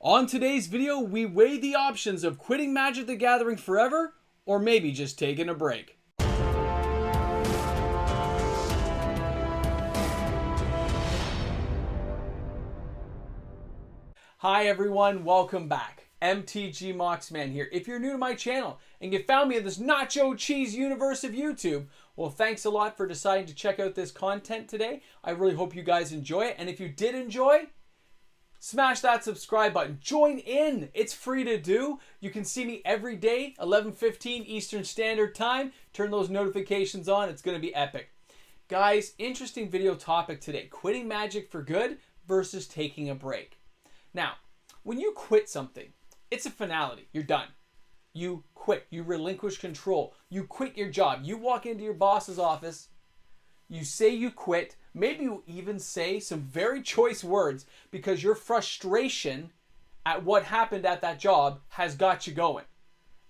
On today's video, we weigh the options of quitting Magic the Gathering forever or maybe just taking a break. Hi everyone, welcome back. MTG Moxman here. If you're new to my channel and you found me in this nacho cheese universe of YouTube, well, thanks a lot for deciding to check out this content today. I really hope you guys enjoy it. And if you did enjoy, smash that subscribe button. Join in. It's free to do. You can see me every day, 11:15 Eastern Standard Time. Turn those notifications on. It's going to be epic. Guys, interesting video topic today. Quitting Magic for good versus taking a break. Now, when you quit something, it's a finality. You're done. You quit. You relinquish control. You quit your job. You walk into your boss's office. You say you quit. Maybe you even say some very choice words because your frustration at what happened at that job has got you going.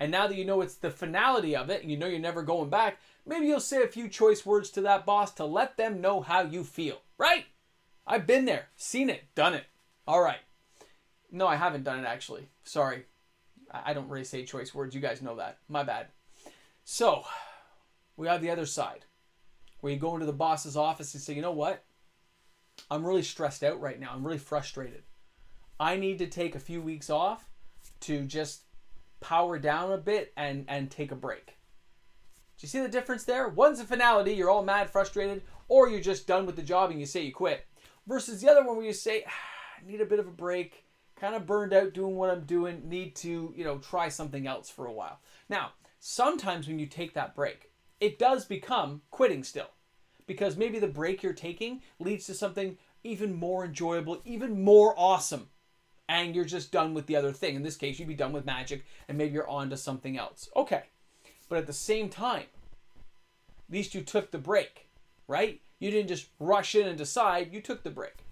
And now that you know it's the finality of it and you know you're never going back, maybe you'll say a few choice words to that boss to let them know how you feel, right? I've been there, seen it, done it. All right. No, I haven't done it actually. Sorry. I don't really say choice words. You guys know that. My bad. So, we have the other side, where you go into the boss's office and say, you know what? I'm really stressed out right now. I'm really frustrated. I need to take a few weeks off to just power down a bit and take a break. Do you see the difference there? One's a finality, you're all mad, frustrated, or you're just done with the job and you say you quit. Versus the other one where you say, I need a bit of a break, kind of burned out doing what I'm doing, need to, try something else for a while. Now, sometimes when you take that break, it does become quitting still. Because maybe the break you're taking leads to something even more enjoyable, even more awesome. And you're just done with the other thing. In this case, you'd be done with Magic and maybe you're on to something else. Okay. But at the same time, at least you took the break, right? You didn't just rush in and decide, you took the break.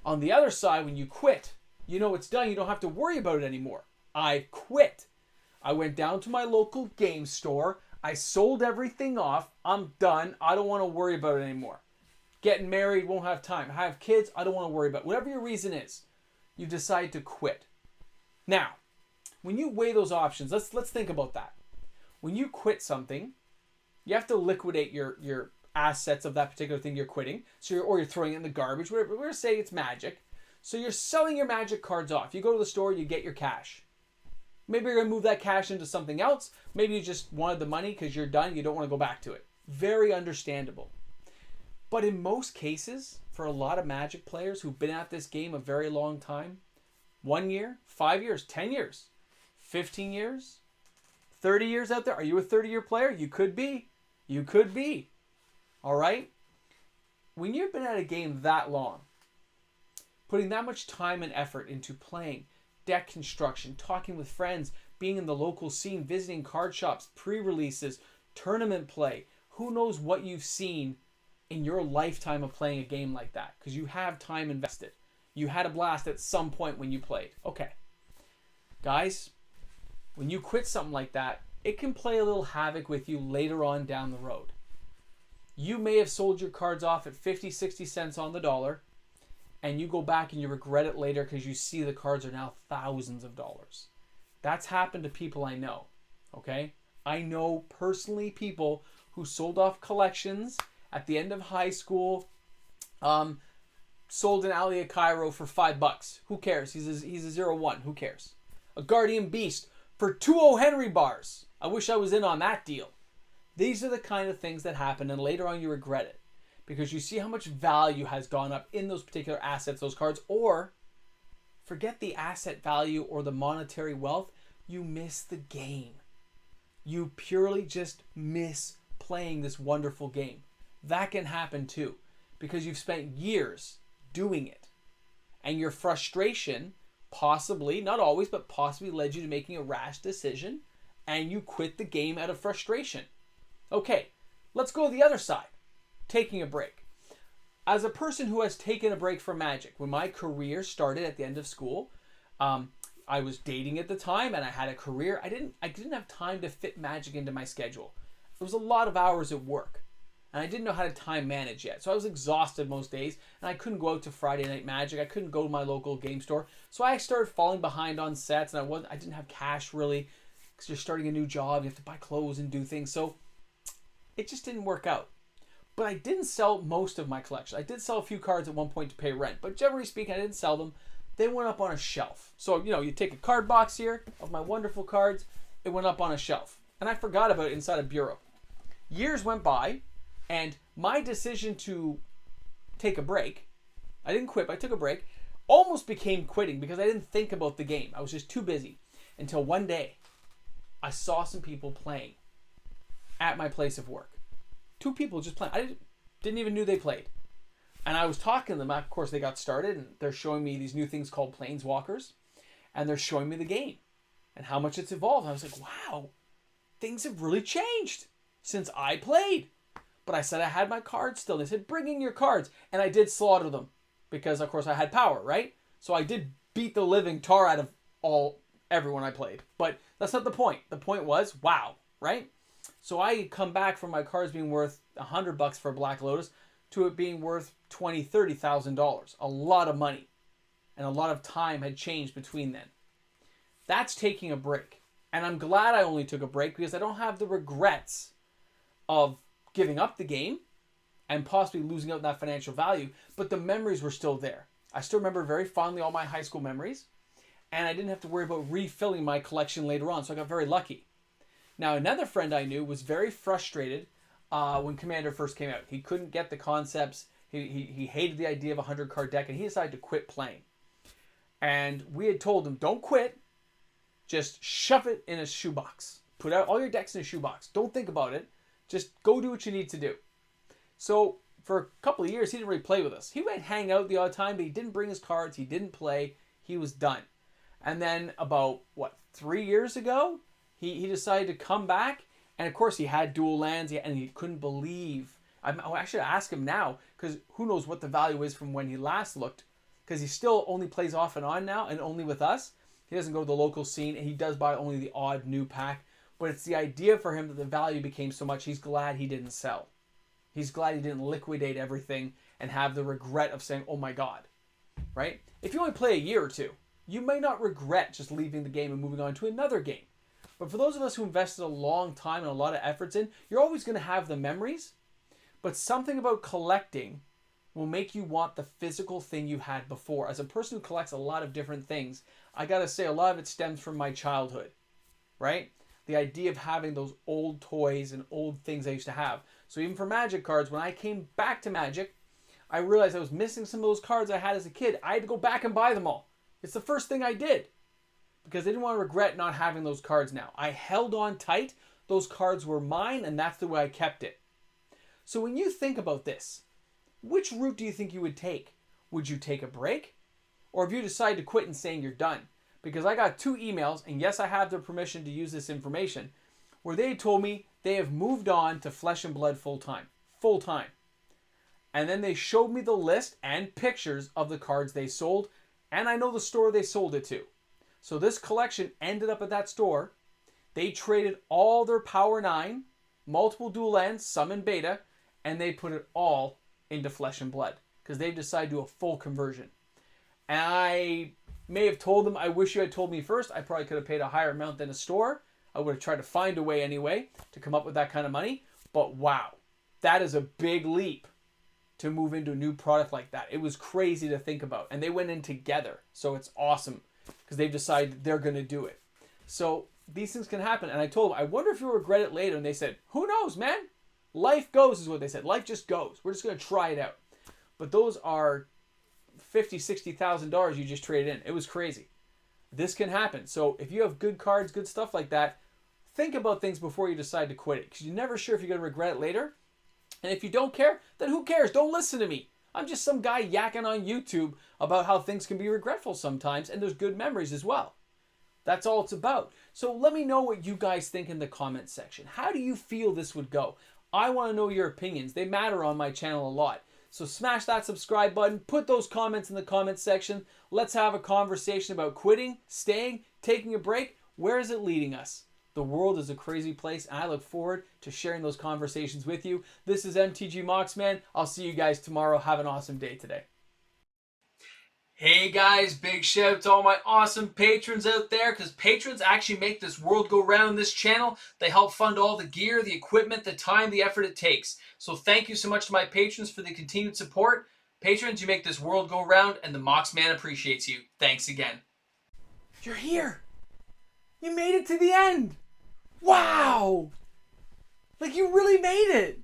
On the other side, when you quit, you know it's done. You don't have to worry about it anymore. I quit. I went down to my local game store. I sold everything off. I'm done. I don't want to worry about it anymore. Getting married, won't have time. I have kids, I don't want to worry about it. Whatever your reason is, you decide to quit. Now, when you weigh those options, let's think about that. When you quit something, you have to liquidate your assets of that particular thing you're quitting. Or you're throwing it in the garbage. Whatever. We're going to say it's Magic. So you're selling your Magic cards off. You go to the store, you get your cash. Maybe you're going to move that cash into something else. Maybe you just wanted the money because you're done. You don't want to go back to it. Very understandable. But in most cases, for a lot of Magic players who've been at this game a very long time, 1 year, 5 years, 10 years, 15 years, 30 years out there. Are you a 30-year player? You could be. You could be. All right? When you've been at a game that long, putting that much time and effort into playing, deck construction, talking with friends, being in the local scene, visiting card shops, pre-releases, tournament play. Who knows what you've seen in your lifetime of playing a game like that? Because you have time invested. You had a blast at some point when you played. Okay. Guys, when you quit something like that, it can play a little havoc with you later on down the road. You may have sold your cards off at 50, 60 cents on the dollar, and you go back and you regret it later because you see the cards are now thousands of dollars. That's happened to people I know, okay? I know personally people who sold off collections at the end of high school, sold an Alia Cairo for $5. Who cares? He's a 0-1. Who cares? A Guardian Beast for 2 Henry bars. I wish I was in on that deal. These are the kind of things that happen, and later on you regret it. Because you see how much value has gone up in those particular assets, those cards, or forget the asset value or the monetary wealth, you miss the game. You purely just miss playing this wonderful game. That can happen too, because you've spent years doing it. And your frustration possibly, not always, but possibly led you to making a rash decision, and you quit the game out of frustration. Okay, let's go to the other side. Taking a break. As a person who has taken a break from Magic, when my career started at the end of school, I was dating at the time and I had a career. I didn't have time to fit Magic into my schedule. It was a lot of hours at work. and I didn't know how to time manage yet. So I was exhausted most days, and I couldn't go out to Friday Night Magic. I couldn't go to my local game store. So I started falling behind on sets, and I didn't have cash really, because you're starting a new job, you have to buy clothes and do things. So it just didn't work out. But I didn't sell most of my collection. I did sell a few cards at one point to pay rent, but generally speaking, I didn't sell them. They went up on a shelf. So, you take a card box here of my wonderful cards. It went up on a shelf. And I forgot about it inside a bureau. Years went by, and my decision to take a break, I didn't quit, but I took a break, almost became quitting because I didn't think about the game. I was just too busy. Until one day, I saw some people playing at my place of work. 2 people just playing. I didn't even knew they played. And I was talking to them. Of course, they got started, and they're showing me these new things called Planeswalkers. And they're showing me the game and how much it's evolved. And I was like, wow, things have really changed since I played. But I said I had my cards still. They said, bring in your cards. And I did slaughter them because, of course, I had power, right? So I did beat the living tar out of everyone I played. But that's not the point. The point was, wow, right? So I come back from my cards being worth $100 for Black Lotus to it being worth $20,000, $30,000. A lot of money. And a lot of time had changed between then. That's taking a break. And I'm glad I only took a break because I don't have the regrets of giving up the game and possibly losing out on that financial value. But the memories were still there. I still remember very fondly all my high school memories. And I didn't have to worry about refilling my collection later on. So I got very lucky. Now, another friend I knew was very frustrated when Commander first came out. He couldn't get the concepts. He hated the idea of a 100-card deck, and he decided to quit playing. And we had told him, don't quit. Just shove it in a shoebox. Put out all your decks in a shoebox. Don't think about it. Just go do what you need to do. So for a couple of years, he didn't really play with us. He would hang out the odd time, but he didn't bring his cards. He didn't play. He was done. And then about, 3 years ago, he decided to come back. And of course, he had dual lands, and he couldn't believe. I should ask him now, because who knows what the value is from when he last looked. Because he still only plays off and on now, and only with us. He doesn't go to the local scene, and he does buy only the odd new pack. But it's the idea for him that the value became so much, he's glad he didn't sell. He's glad he didn't liquidate everything and have the regret of saying, oh my God, right? If you only play a year or two, you may not regret just leaving the game and moving on to another game. But for those of us who invested a long time and a lot of efforts in, you're always going to have the memories. But something about collecting will make you want the physical thing you had before. As a person who collects a lot of different things, I got to say a lot of it stems from my childhood, right? The idea of having those old toys and old things I used to have. So even for Magic cards, when I came back to Magic, I realized I was missing some of those cards I had as a kid. I had to go back and buy them all. It's the first thing I did because I didn't want to regret not having those cards now. I held on tight. Those cards were mine, and that's the way I kept it. So when you think about this, which route do you think you would take? Would you take a break? Or have you decided to quit and saying you're done? Because I got 2 emails, and yes, I have their permission to use this information, where they told me they have moved on to Flesh and Blood full-time. Full-time. And then they showed me the list and pictures of the cards they sold, and I know the store they sold it to. So this collection ended up at that store. They traded all their Power 9, multiple dual lands, some in beta, and they put it all into Flesh and Blood because they've decided to do a full conversion. And I may have told them, I wish you had told me first. I probably could have paid a higher amount than a store. I would have tried to find a way anyway to come up with that kind of money. But wow, that is a big leap to move into a new product like that. It was crazy to think about. And they went in together. So it's awesome because they've decided they're going to do it. So these things can happen. And I told them, I wonder if you'll regret it later. And they said, who knows, man? Life goes is what they said. Life just goes. We're just going to try it out. But those are $50,000, $60,000 you just traded in. It was crazy. This can happen. So if you have good cards, good stuff like that, think about things before you decide to quit it. Because you're never sure if you're going to regret it later. And if you don't care, then who cares? Don't listen to me. I'm just some guy yakking on YouTube about how things can be regretful sometimes. And there's good memories as well. That's all it's about. So let me know what you guys think in the comments section. How do you feel this would go? I want to know your opinions. They matter on my channel a lot. So smash that subscribe button. Put those comments in the comments section. Let's have a conversation about quitting, staying, taking a break. Where is it leading us? The world is a crazy place, and I look forward to sharing those conversations with you. This is MTG Moxman. I'll see you guys tomorrow. Have an awesome day today. Hey guys, big shout out to all my awesome patrons out there, because patrons actually make this world go round, this channel. They help fund all the gear, the equipment, the time, the effort it takes. So thank you so much to my patrons for the continued support. Patrons, you make this world go round, and the Moxman appreciates you. Thanks again. You're here. You made it to the end. Wow. Like, you really made it.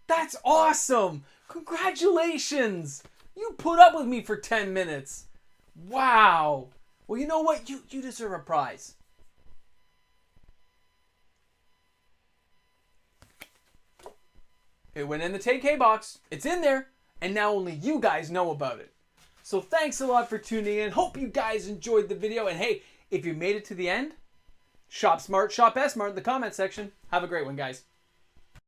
That's awesome. Congratulations. You put up with me for 10 minutes. Wow. Well, you know what? You deserve a prize. It went in the 10K box. It's in there. And now only you guys know about it. So thanks a lot for tuning in. Hope you guys enjoyed the video. And hey, if you made it to the end, shop smart, shop S smart in the comment section. Have a great one, guys.